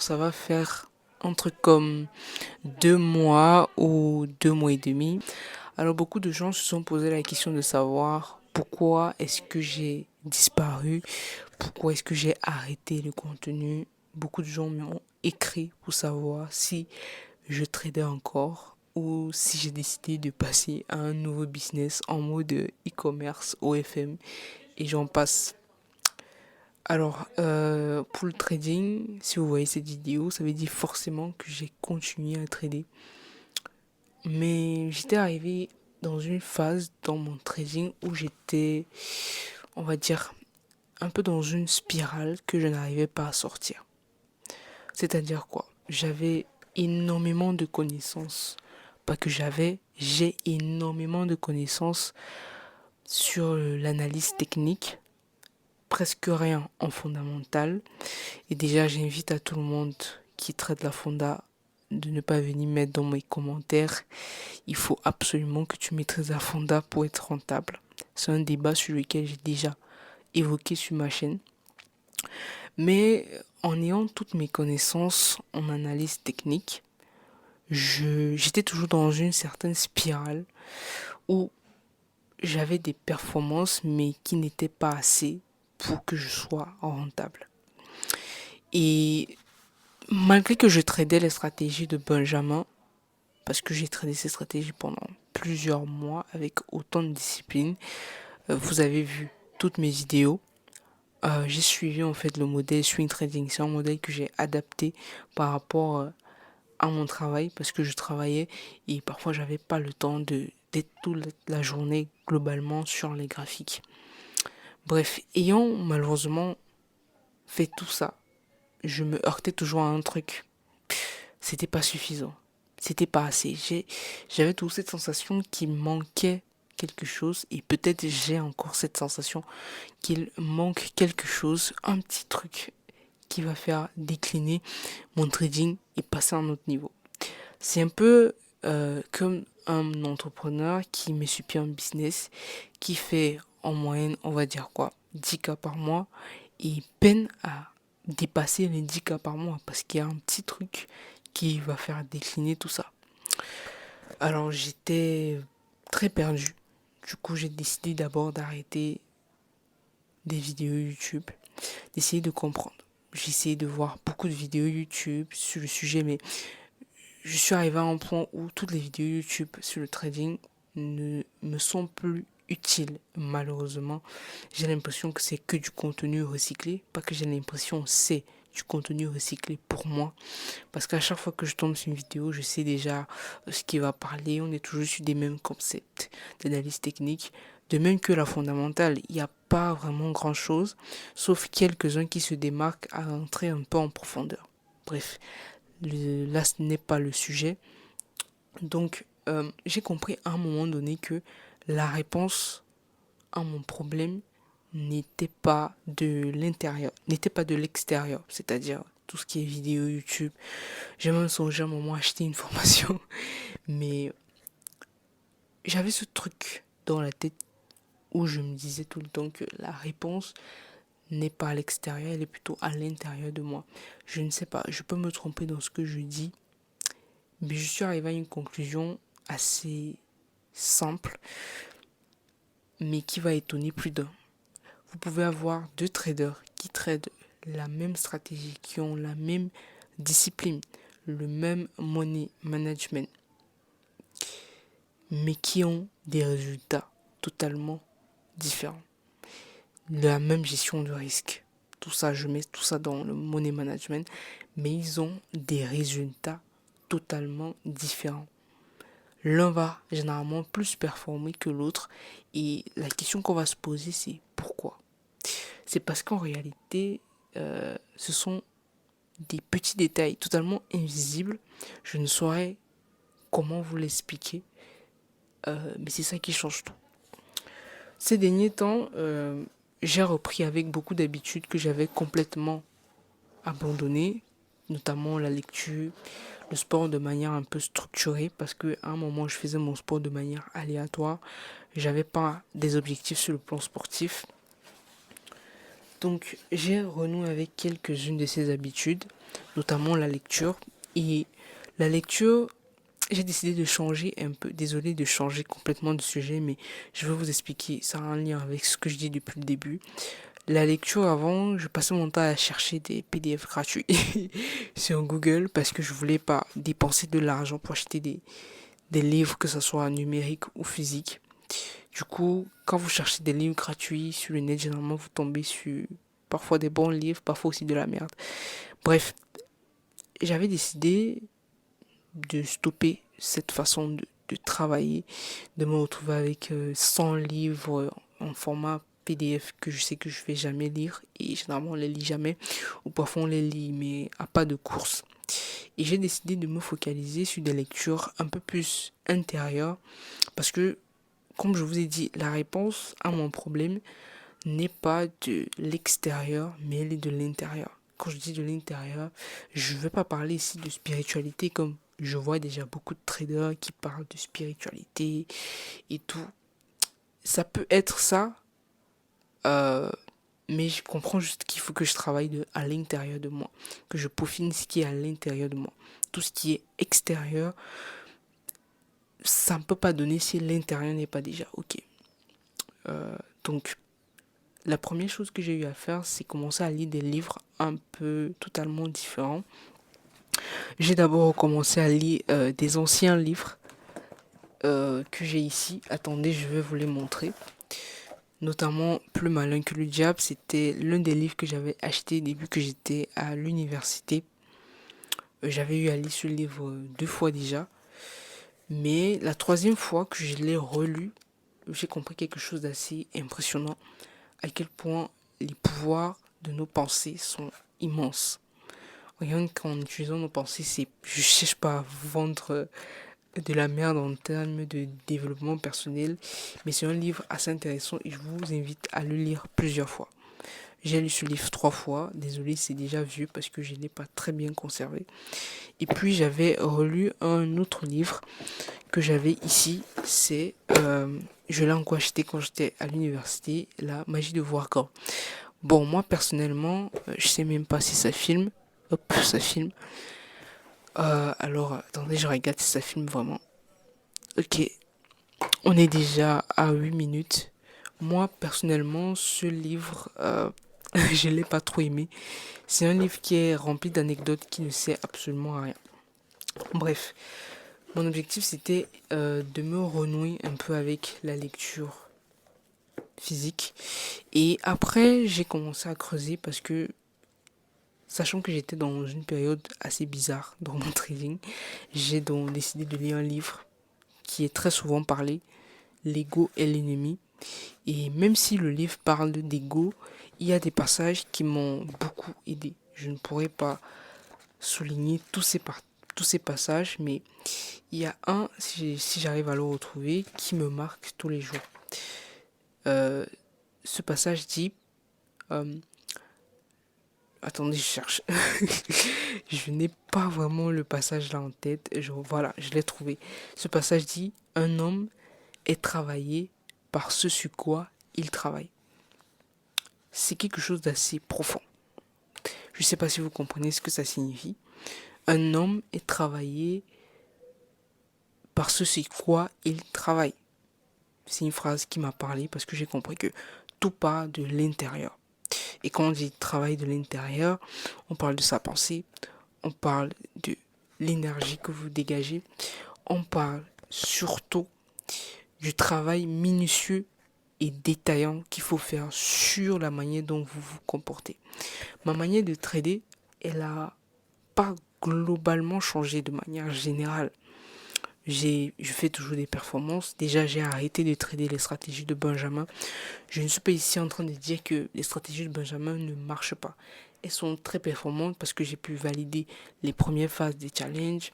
Ça va faire un truc comme 2 mois ou 2 mois et demi. Alors beaucoup de gens se sont posé la question de savoir pourquoi est-ce que j'ai disparu, pourquoi est-ce que j'ai arrêté le contenu. Beaucoup de gens m'ont écrit pour savoir si je tradais encore ou si j'ai décidé de passer à un nouveau business en mode e-commerce, OFM et j'en passe. Alors, pour le trading, si vous voyez cette vidéo, ça veut dire forcément que j'ai continué à trader. Mais j'étais arrivé dans une phase dans mon trading où j'étais, on va dire, un peu dans une spirale que je n'arrivais pas à sortir. C'est-à-dire quoi? J'avais énormément de connaissances. Pas que j'ai énormément de connaissances sur l'analyse technique, presque rien en fondamental. Et déjà, j'invite à tout le monde qui traite la fonda de ne pas venir mettre dans mes commentaires. Il faut absolument que tu maîtrises la fonda pour être rentable. C'est un débat sur lequel j'ai déjà évoqué sur ma chaîne. Mais en ayant toutes mes connaissances en analyse technique, j'étais toujours dans une certaine spirale où j'avais des performances mais qui n'étaient pas assez pour que je sois rentable. Et malgré que je tradais les stratégies de Benjamin, parce que j'ai tradé ces stratégies pendant plusieurs mois avec autant de discipline, vous avez vu toutes mes vidéos. J'ai suivi en fait le modèle swing trading. C'est un modèle que j'ai adapté par rapport à mon travail parce que je travaillais et parfois j'avais pas le temps d'être toute la journée globalement sur les graphiques. Bref, ayant malheureusement fait tout ça, je me heurtais toujours à un truc. C'était pas suffisant. C'était pas assez. J'avais toujours cette sensation qu'il manquait quelque chose et peut-être j'ai encore cette sensation qu'il manque quelque chose, un petit truc qui va faire décliner mon trading et passer à un autre niveau. C'est un peu comme un entrepreneur qui met sur pied un business qui fait en moyenne, on va dire quoi, 10K par mois et peine à dépasser les 10K par mois parce qu'il y a un petit truc qui va faire décliner tout ça. Alors j'étais très perdu. Du coup, j'ai décidé d'abord d'arrêter des vidéos YouTube, d'essayer de comprendre. J'ai essayé de voir beaucoup de vidéos YouTube sur le sujet, mais je suis arrivé à un point où toutes les vidéos YouTube sur le trading ne me sont plus utiles. Malheureusement, j'ai l'impression que c'est que du contenu recyclé. Pas que j'ai l'impression, c'est du contenu recyclé pour moi. Parce qu'à chaque fois que je tombe sur une vidéo, je sais déjà ce qui va parler. On est toujours sur des mêmes concepts d'analyse technique. De même que la fondamentale, il n'y a pas vraiment grand chose, sauf quelques-uns qui se démarquent à entrer un peu en profondeur. Bref, là ce n'est pas le sujet. Donc j'ai compris à un moment donné que la réponse à mon problème n'était pas de l'intérieur, n'était pas de l'extérieur, c'est-à-dire tout ce qui est vidéo YouTube. J'ai même songé à un moment acheter une formation, mais j'avais ce truc dans la tête où je me disais tout le temps que la réponse n'est pas à l'extérieur, elle est plutôt à l'intérieur de moi. Je ne sais pas, je peux me tromper dans ce que je dis, mais je suis arrivé à une conclusion assez simple, mais qui va étonner plus d'un. Vous pouvez avoir deux traders qui tradent la même stratégie, qui ont la même discipline, le même money management, mais qui ont des résultats totalement différents. La même gestion de risque. Tout ça, je mets tout ça dans le money management, mais ils ont des résultats totalement différents. L'un va généralement plus performer que l'autre et la question qu'on va se poser c'est pourquoi? C'est parce qu'en réalité, ce sont des petits détails totalement invisibles. Je ne saurais comment vous l'expliquer, mais c'est ça qui change tout. Ces derniers temps, j'ai repris avec beaucoup d'habitudes que j'avais complètement abandonnées, notamment la lecture, le sport de manière un peu structurée, parce qu'à un moment, je faisais mon sport de manière aléatoire. J'avais pas des objectifs sur le plan sportif. Donc, j'ai renoué avec quelques-unes de ces habitudes, notamment la lecture. Et la lecture, j'ai décidé de changer un peu. Désolé de changer complètement de sujet, mais je vais vous expliquer. Ça a un lien avec ce que je dis depuis le début. La lecture avant, je passais mon temps à chercher des PDF gratuits sur Google parce que je voulais pas dépenser de l'argent pour acheter des livres, que ce soit numérique ou physique. Du coup, quand vous cherchez des livres gratuits sur le net, généralement vous tombez sur parfois des bons livres, parfois aussi de la merde. Bref, j'avais décidé de stopper cette façon de travailler, de me retrouver avec 100 livres en format PDF que je sais que je vais jamais lire et généralement on les lit jamais ou parfois on les lit mais à pas de course. Et j'ai décidé de me focaliser sur des lectures un peu plus intérieures parce que comme je vous ai dit, la réponse à mon problème n'est pas de l'extérieur mais elle est de l'intérieur. Quand je dis de l'intérieur, je ne vais pas parler ici de spiritualité comme je vois déjà beaucoup de traders qui parlent de spiritualité et tout. Ça peut être ça, euh, mais je comprends juste qu'il faut que je travaille à l'intérieur de moi, que je peaufine ce qui est à l'intérieur de moi. Tout ce qui est extérieur, ça ne peut pas donner si l'intérieur n'est pas déjà ok. Donc, la première chose que j'ai eu à faire, c'est commencer à lire des livres un peu totalement différents. J'ai d'abord commencé à lire des anciens livres que j'ai ici. Attendez, je vais vous les montrer. Notamment Plus malin que le diable, c'était l'un des livres que j'avais acheté début que j'étais à l'université. J'avais eu à lire ce livre 2 fois déjà. Mais la troisième fois que je l'ai relu, j'ai compris quelque chose d'assez impressionnant. À quel point les pouvoirs de nos pensées sont immenses. Rien qu'en utilisant nos pensées, je cherche pas à vendre de la merde en termes de développement personnel, mais c'est un livre assez intéressant et je vous invite à le lire plusieurs fois. J'ai lu ce livre 3 fois, désolé c'est déjà vieux parce que je ne l'ai pas très bien conservé. Et puis j'avais relu un autre livre que j'avais ici, je l'ai encore acheté quand j'étais à l'université, La magie de Warcraft. Bon, moi personnellement, je sais même pas si ça filme. Hop, ça filme. Alors, attendez, je regarde si ça filme vraiment. Ok, on est déjà à 8 minutes. Moi, personnellement, ce livre, je l'ai pas trop aimé. C'est un livre qui est rempli d'anecdotes qui ne sert absolument à rien. Bref, mon objectif c'était de me renouer un peu avec la lecture physique. Et après, j'ai commencé à creuser parce que, sachant que j'étais dans une période assez bizarre dans mon trading, j'ai donc décidé de lire un livre qui est très souvent parlé, L'ego est l'ennemi. Et même si le livre parle d'ego, il y a des passages qui m'ont beaucoup aidé. Je ne pourrais pas souligner tous ces passages, mais il y a un, si j'arrive à le retrouver, qui me marque tous les jours. Euh, Ce passage dit... euh, attendez, je cherche. Je n'ai pas vraiment le passage là en tête. Voilà, je l'ai trouvé. Ce passage dit, un homme est travaillé par ce sur quoi il travaille. C'est quelque chose d'assez profond. Je ne sais pas si vous comprenez ce que ça signifie. Un homme est travaillé par ce sur quoi il travaille. C'est une phrase qui m'a parlé parce que j'ai compris que tout part de l'intérieur. Et quand on dit travail de l'intérieur, on parle de sa pensée, on parle de l'énergie que vous dégagez, on parle surtout du travail minutieux et détaillant qu'il faut faire sur la manière dont vous vous comportez. Ma manière de trader, elle a pas globalement changé de manière générale. Je fais toujours des performances. Déjà, j'ai arrêté de trader les stratégies de Benjamin. Je ne suis pas ici en train de dire que les stratégies de Benjamin ne marchent pas. Elles sont très performantes parce que j'ai pu valider les premières phases des challenges.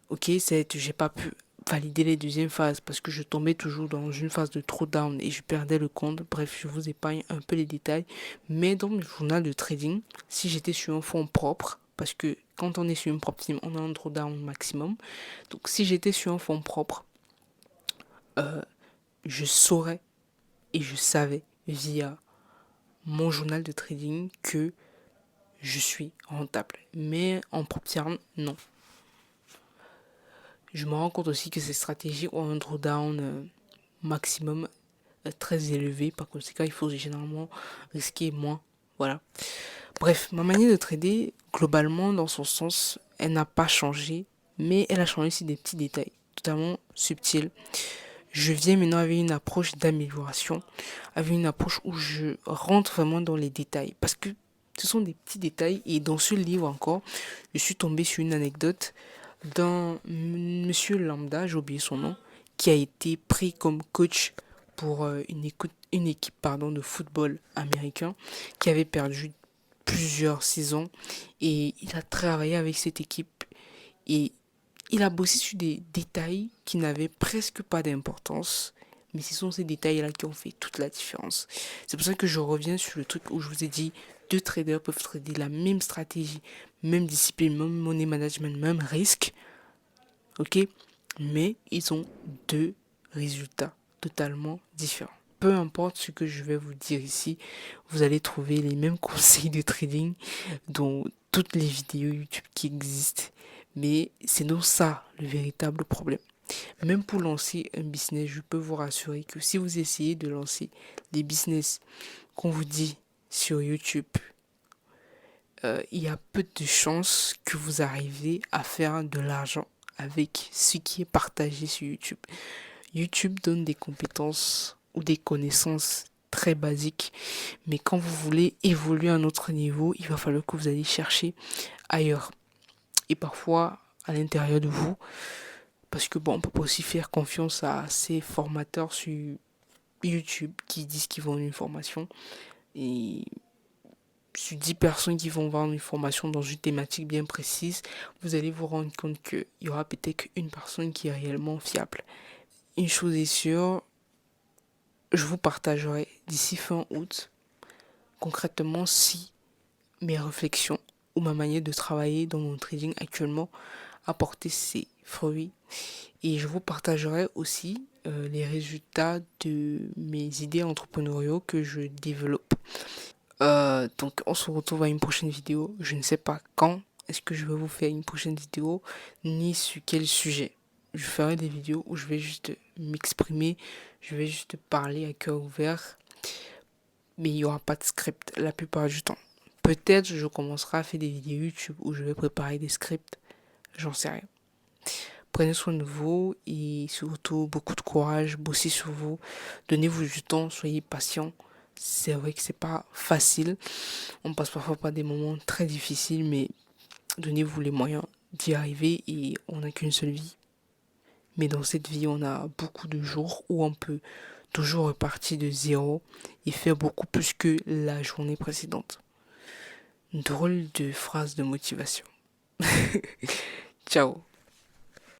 Ok, j'ai pas pu valider les deuxièmes phases parce que je tombais toujours dans une phase de throwdown et je perdais le compte. Bref, je vous épargne un peu les détails. Mais dans le journal de trading, si j'étais sur un fonds propre, parce que quand on est sur une propre team, on a un drawdown maximum. Donc si j'étais sur un fonds propre, je saurais et je savais via mon journal de trading que je suis rentable. Mais en propre terme, non. Je me rends compte aussi que ces stratégies ont un drawdown maximum très élevé. Par conséquent, il faut généralement risquer moins. Voilà. Bref, ma manière de trader, globalement, dans son sens, elle n'a pas changé. Mais elle a changé aussi des petits détails, totalement subtils. Je viens maintenant avec une approche d'amélioration, avec une approche où je rentre vraiment dans les détails. Parce que ce sont des petits détails. Et dans ce livre encore, je suis tombé sur une anecdote d'un monsieur lambda, j'ai oublié son nom, qui a été pris comme coach pour une équipe de football américain qui avait perdu plusieurs saisons. Et il a travaillé avec cette équipe et il a bossé sur des détails qui n'avaient presque pas d'importance. Mais ce sont ces détails-là qui ont fait toute la différence. C'est pour ça que je reviens sur le truc où je vous ai dit, deux traders peuvent trader la même stratégie, même discipline, même money management, même risque. Ok? Mais ils ont deux résultats totalement différents. Peu importe ce que je vais vous dire ici, vous allez trouver les mêmes conseils de trading dans toutes les vidéos YouTube qui existent. Mais c'est donc ça le véritable problème. Même pour lancer un business, je peux vous rassurer que si vous essayez de lancer des business qu'on vous dit sur YouTube, il y a peu de chances que vous arriviez à faire de l'argent avec ce qui est partagé sur YouTube. YouTube donne des compétences ou des connaissances très basiques, mais quand vous voulez évoluer à un autre niveau, il va falloir que vous allez chercher ailleurs. Et parfois à l'intérieur de vous, parce que bon, on peut pas aussi faire confiance à ces formateurs sur YouTube qui disent qu'ils vendent une formation et sur 10 personnes qui vont vendre une formation dans une thématique bien précise, vous allez vous rendre compte qu'il y aura peut-être une personne qui est réellement fiable. Une chose est sûre, je vous partagerai d'ici fin août concrètement si mes réflexions ou ma manière de travailler dans mon trading actuellement a porté ses fruits. Et je vous partagerai aussi les résultats de mes idées entrepreneuriaux que je développe. Donc on se retrouve à une prochaine vidéo. Je ne sais pas quand est-ce que je vais vous faire une prochaine vidéo, ni sur quel sujet. Je ferai des vidéos où je vais juste m'exprimer, je vais juste parler à cœur ouvert, mais il n'y aura pas de script la plupart du temps. Peut-être je commencerai à faire des vidéos YouTube où je vais préparer des scripts, j'en sais rien. Prenez soin de vous et surtout beaucoup de courage, bossez sur vous, donnez-vous du temps, soyez patient. C'est vrai que c'est pas facile, on passe parfois par des moments très difficiles, mais donnez-vous les moyens d'y arriver et on n'a qu'une seule vie. Mais dans cette vie, on a beaucoup de jours où on peut toujours repartir de zéro et faire beaucoup plus que la journée précédente. Drôle de phrase de motivation. Ciao.